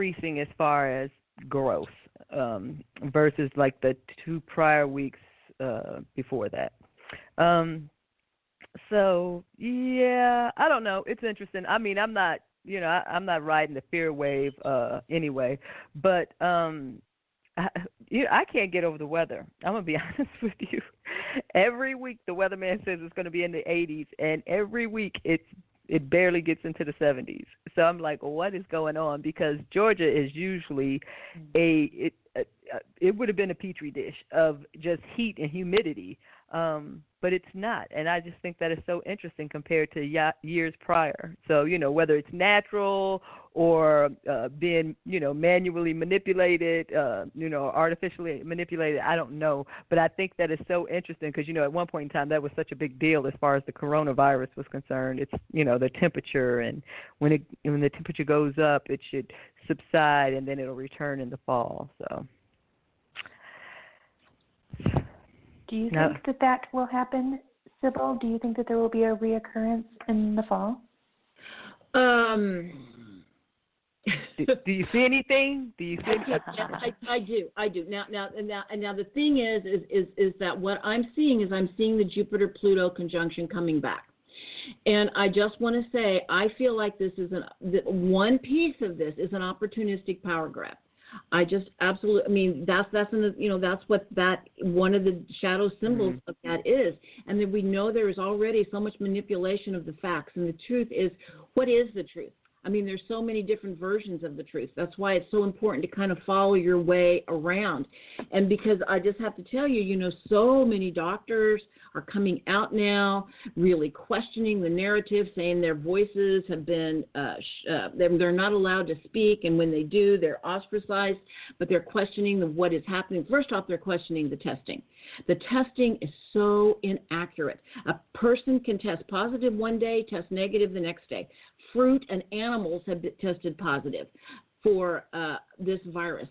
increasing as far as growth versus like the 2 prior weeks before that. So yeah, I don't know. It's interesting. I mean, I'm not, I'm not riding the fear wave anyway, but I can't get over the weather. I'm gonna be honest with you. Every week the weatherman says it's going to be in the 80s, and every week it barely gets into the 70s. So I'm like, what is going on? Because Georgia is usually it would have been a petri dish of just heat and humidity, but it's not. And I just think that is so interesting compared to years prior. So, whether it's natural or being, manually manipulated, artificially manipulated, I don't know. But I think that is so interesting because, at one point in time that was such a big deal as far as the coronavirus was concerned. It's, the temperature, and when the temperature goes up, it should subside and then it'll return in the fall. So. Do you think that will happen, Sibyl? Do you think that there will be a reoccurrence in the fall? Do you see anything? Do you see anything? I do. Now, the thing is that what I'm seeing is the Jupiter-Pluto conjunction coming back. And I just want to say, I feel like this is one piece of this is an opportunistic power grab. I just absolutely, that's what that one of the shadow symbols of that is. And then we know there is already so much manipulation of the facts. And the truth is, what is the truth? There's so many different versions of the truth. That's why it's so important to kind of follow your way around. And because I just have to tell you, so many doctors are coming out now, really questioning the narrative, saying their voices have been, they're not allowed to speak, and when they do, they're ostracized, but they're questioning what is happening. First off, they're questioning the testing. The testing is so inaccurate. A person can test positive one day, test negative the next day. Fruit and animals have been tested positive for this virus.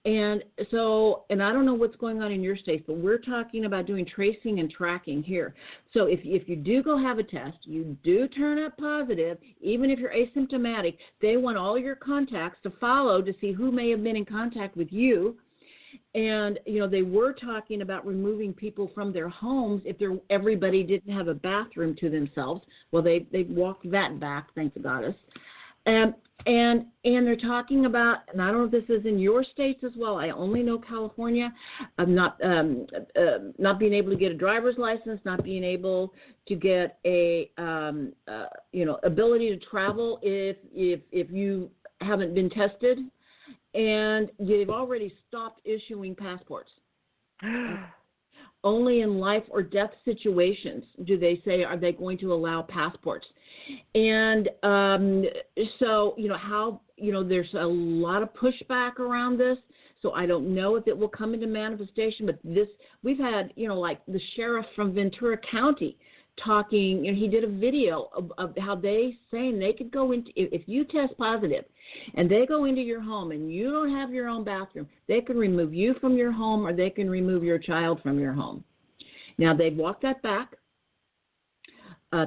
And so, and I don't know what's going on in your states, but we're talking about doing tracing and tracking here. So if you do go have a test, you do turn up positive, even if you're asymptomatic, they want all your contacts to follow to see who may have been in contact with you. And, they were talking about removing people from their homes if everybody didn't have a bathroom to themselves. Well, they walked that back, thank the goddess. And they're talking about, and I don't know if this is in your states as well. I only know California. Not being able to get a driver's license, not being able to get a ability to travel if you haven't been tested. And they've already stopped issuing passports. Only in life or death situations do they say, are they going to allow passports? And so, there's a lot of pushback around this. So I don't know if it will come into manifestation, but we've had, like the sheriff from Ventura County talking, and he did a video of how they saying they could go into, if you test positive and they go into your home and you don't have your own bathroom, they can remove you from your home or they can remove your child from your home. Now, they've walked that back,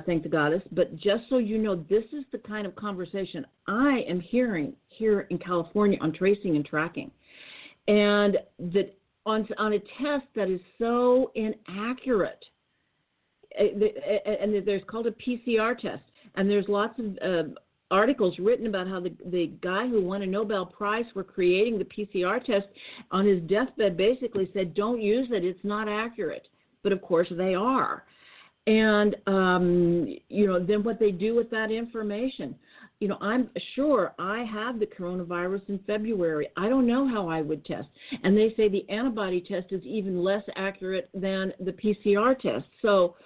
thank the goddess, but just so you know, this is the kind of conversation I am hearing here in California on tracing and tracking. And that on a test that is so inaccurate, and there's called a PCR test, and there's lots of articles written about how the guy who won a Nobel Prize for creating the PCR test on his deathbed basically said, don't use it, it's not accurate. But of course they are. And, then what they do with that information. I'm sure I have the coronavirus in February. I don't know how I would test. And they say the antibody test is even less accurate than the PCR test. So,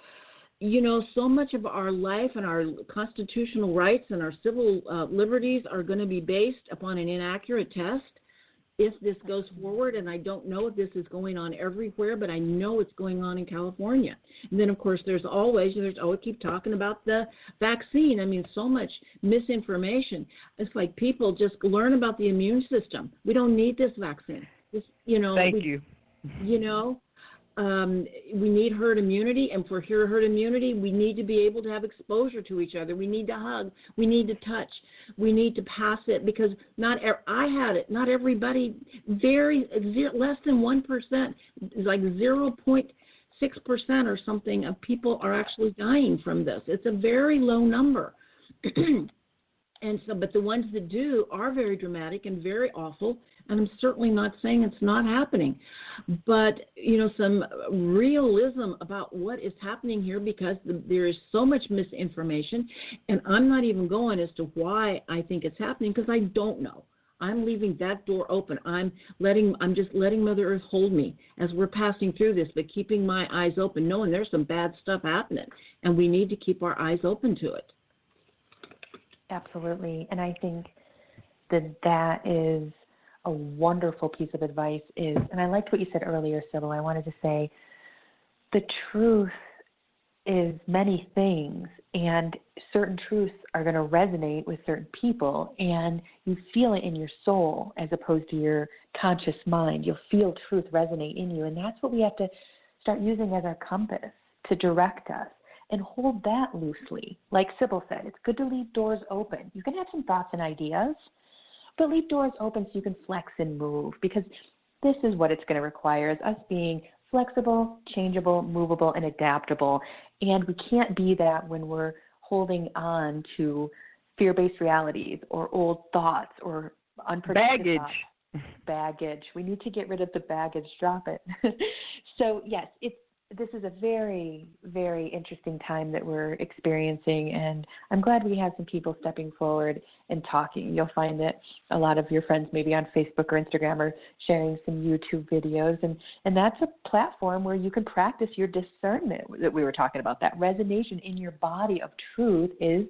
so much of our life and our constitutional rights and our civil liberties are going to be based upon an inaccurate test if this goes forward. And I don't know if this is going on everywhere, but I know it's going on in California. And then, of course, there's always keep talking about the vaccine. So much misinformation. It's like people just learn about the immune system. We don't need this vaccine. Thank you. we need herd immunity, and for herd immunity, we need to be able to have exposure to each other. We need to hug. We need to touch. We need to pass it, because I had it. Not everybody. Less than 1%, like 0.6% or something of people are actually dying from this. It's a very low number. And so, but the ones that do are very dramatic and very awful. And I'm certainly not saying it's not happening, but, some realism about what is happening here, because there is so much misinformation, and I'm not even going as to why I think it's happening, because I don't know. I'm leaving that door open. I'm just letting Mother Earth hold me as we're passing through this, but keeping my eyes open, knowing there's some bad stuff happening, and we need to keep our eyes open to it. Absolutely. And I think that is a wonderful piece of advice and I liked what you said earlier, Sibyl. I wanted to say the truth is many things, and certain truths are going to resonate with certain people, and you feel it in your soul as opposed to your conscious mind. You'll feel truth resonate in you, and that's what we have to start using as our compass to direct us. And hold that loosely. Like Sibyl said, it's good to leave doors open. You can have some thoughts and ideas, but leave doors open so you can flex and move, because this is what it's going to require, is us being flexible, changeable, movable, and adaptable. And we can't be that when we're holding on to fear-based realities or old thoughts or unprotected baggage. We need to get rid of the baggage. Drop it. So, yes, this is a very, very interesting time that we're experiencing, and I'm glad we have some people stepping forward and talking. You'll find that a lot of your friends maybe on Facebook or Instagram are sharing some YouTube videos, and that's a platform where you can practice your discernment that we were talking about. That resonation in your body of truth is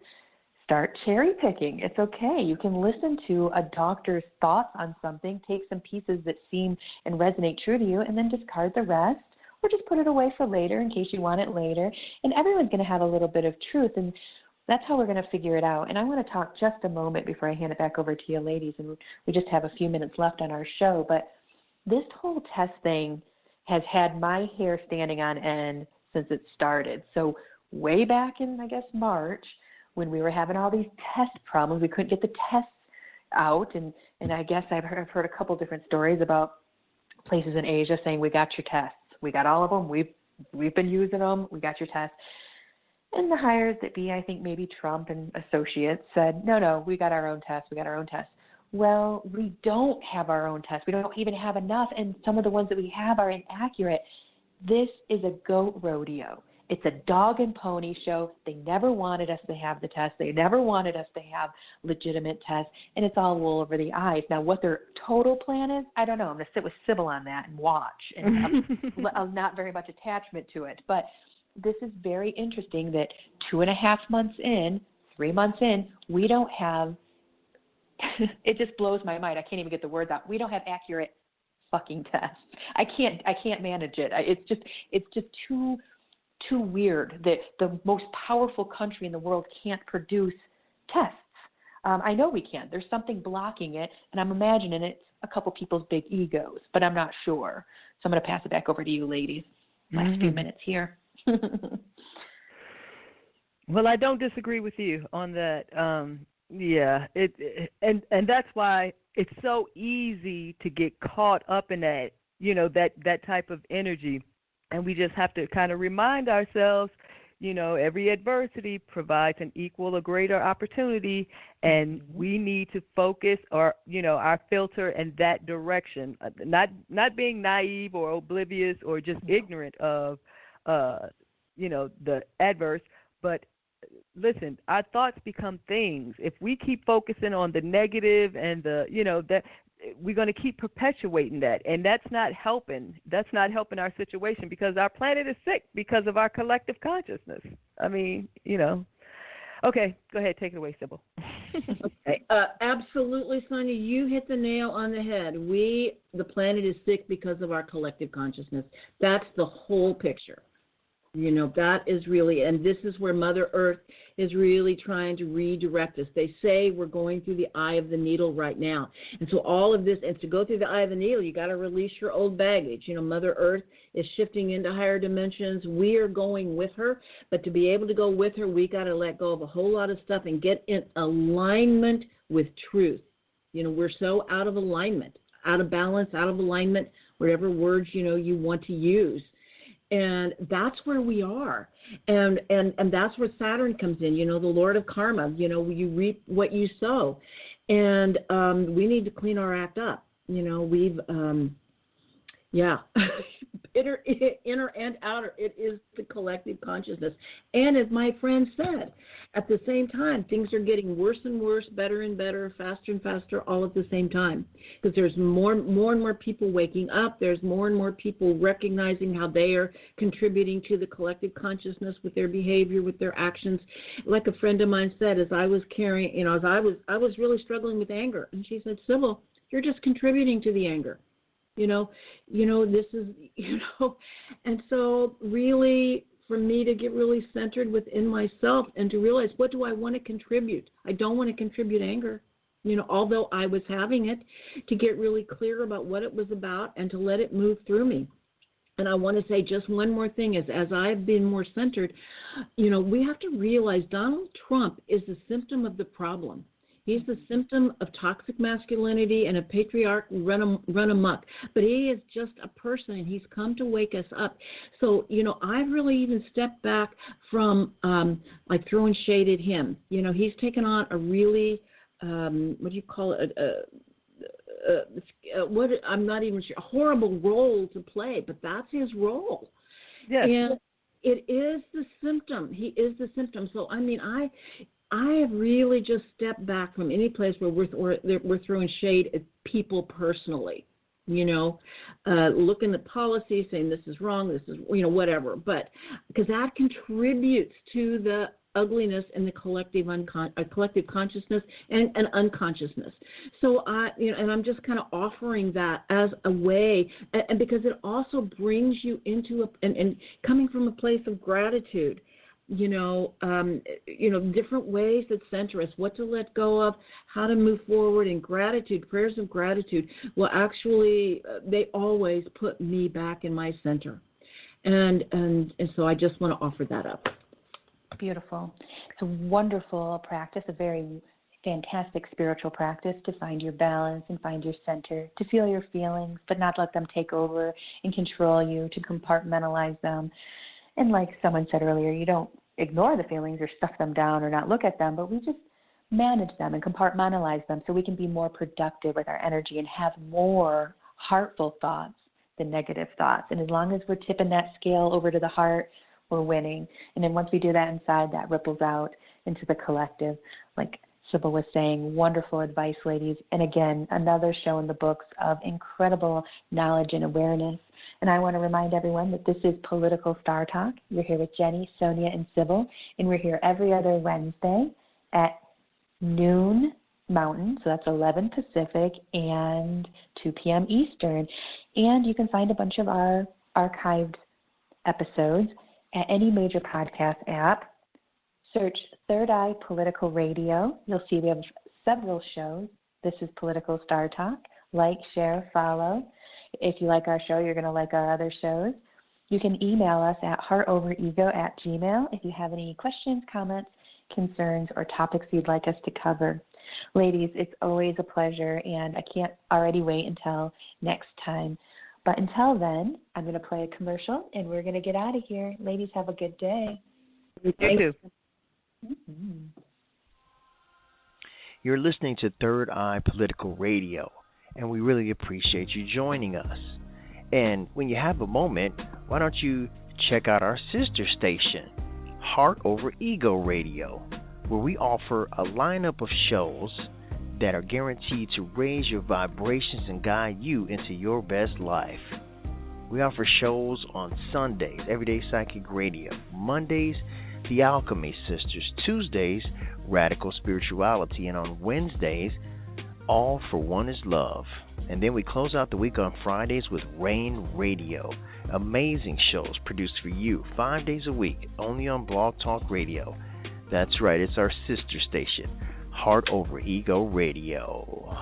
start cherry picking. It's okay. You can listen to a doctor's thoughts on something, take some pieces that seem and resonate true to you, and then discard the rest. Or just put it away for later in case you want it later. And everyone's going to have a little bit of truth, and that's how we're going to figure it out. And I want to talk just a moment before I hand it back over to you ladies, and we just have a few minutes left on our show. But this whole test thing has had my hair standing on end since it started. So way back in, I guess, March, when we were having all these test problems, we couldn't get the tests out. And I guess I've heard a couple different stories about places in Asia saying, we got your tests. We got all of them. We've been using them. We got your test. And the hires that be, I think maybe Trump and associates said, no, we got our own test. We got our own test. Well, we don't have our own test. We don't even have enough, and some of the ones that we have are inaccurate. This is a goat rodeo. It's a dog and pony show. They never wanted us to have the test. They never wanted us to have legitimate tests, and it's all wool over the eyes. Now, what their total plan is, I don't know. I'm going to sit with Sibyl on that and watch, and I'm not very much attachment to it. But this is very interesting that 2.5 months in, 3 months in, we don't have – it just blows my mind. I can't even get the words out. We don't have accurate fucking tests. I can't manage it. It's just too weird that the most powerful country in the world can't produce tests. I know we can't. There's something blocking it, and I'm imagining it's a couple people's big egos, but I'm not sure. So I'm going to pass it back over to you, ladies. Last few minutes here. Well, I don't disagree with you on that. Yeah, and that's why it's so easy to get caught up in that, that type of energy. And we just have to kind of remind ourselves, every adversity provides an equal or greater opportunity, and we need to focus our filter in that direction, not being naive or oblivious or just ignorant of, the adverse. But listen, our thoughts become things. If we keep focusing on the negative and that, we're going to keep perpetuating that, and that's not helping. That's not helping our situation, because our planet is sick because of our collective consciousness. I mean, Okay, go ahead. Take it away, Sibyl. Okay. Absolutely, Sonya. You hit the nail on the head. The planet is sick because of our collective consciousness. That's the whole picture. That is really, and this is where Mother Earth is really trying to redirect us. They say we're going through the eye of the needle right now. And so all of this, and to go through the eye of the needle, you got to release your old baggage. Mother Earth is shifting into higher dimensions. We are going with her, but to be able to go with her, we got to let go of a whole lot of stuff and get in alignment with truth. We're so out of alignment, out of balance, out of alignment, whatever words, you want to use. And that's where we are. And that's where Saturn comes in, the Lord of Karma. You reap what you sow. And we need to clean our act up. We've, inner and outer, it is the collective consciousness. And as my friend said, at the same time, things are getting worse and worse, better and better, faster and faster, all at the same time. Because there's more and more people waking up. There's more and more people recognizing how they are contributing to the collective consciousness with their behavior, with their actions. Like a friend of mine said, as I was carrying, as I was really struggling with anger, and she said, Sibyl, you're just contributing to the anger. This is, and so really for me to get really centered within myself and to realize, what do I want to contribute? I don't want to contribute anger, although I was having it, to get really clear about what it was about and to let it move through me. And I want to say just one more thing is, as I've been more centered, we have to realize Donald Trump is the symptom of the problem. He's the symptom of toxic masculinity and a patriarch run amok. But he is just a person, and he's come to wake us up. So, I've really even stepped back from, throwing shade at him. He's taken on a really, what do you call it, I'm not even sure, a horrible role to play, but that's his role. Yes. And it is the symptom. He is the symptom. So, I have really just stepped back from any place where we're throwing shade at people personally, looking at policy, saying this is wrong, this is, whatever. But because that contributes to the ugliness in the collective consciousness and unconsciousness. So and I'm just kind of offering that as a way, and because it also brings you into and coming from a place of gratitude. Different ways that center us, what to let go of, how to move forward in gratitude, prayers of gratitude. Well, actually, they always put me back in my center. And so I just want to offer that up. Beautiful. It's a wonderful practice, a very fantastic spiritual practice to find your balance and find your center, to feel your feelings, but not let them take over and control you, to compartmentalize them. And like someone said earlier, you don't ignore the feelings or stuff them down or not look at them, but we just manage them and compartmentalize them so we can be more productive with our energy and have more heartful thoughts than negative thoughts. And as long as we're tipping that scale over to the heart, we're winning. And then once we do that inside, that ripples out into the collective. Like Sibyl was saying, wonderful advice, ladies. And again, another show in the books of incredible knowledge and awareness. And I want to remind everyone that this is Political Star Talk. You're here with Jennie, Sonya, and Sibyl, and we're here every other Wednesday at noon Mountain, so that's 11 Pacific, and 2 p.m. Eastern. And you can find a bunch of our archived episodes at any major podcast app. Search Third Eye Political Radio. You'll see we have several shows. This is Political Star Talk. Like, share, follow. If you like our show, you're going to like our other shows. You can email us at heartoverego@gmail.com if you have any questions, comments, concerns, or topics you'd like us to cover. Ladies, it's always a pleasure, and I can't already wait until next time. But until then, I'm going to play a commercial, and we're going to get out of here. Ladies, have a good day. You too. Mm-hmm. You're listening to Third Eye Political Radio, and we really appreciate you joining us. And when you have a moment, why don't you check out our sister station, Heart Over Ego Radio, where we offer a lineup of shows that are guaranteed to raise your vibrations and guide you into your best life. We offer shows on Sundays, Everyday Psychic Radio, Mondays, The Alchemy Sisters, Tuesdays, Radical Spirituality, and on Wednesdays, All for One is Love. And then we close out the week on Fridays with Rain Radio. Amazing shows produced for you 5 days a week, only on Blog Talk Radio. That's right, it's our sister station, Heart Over Ego Radio.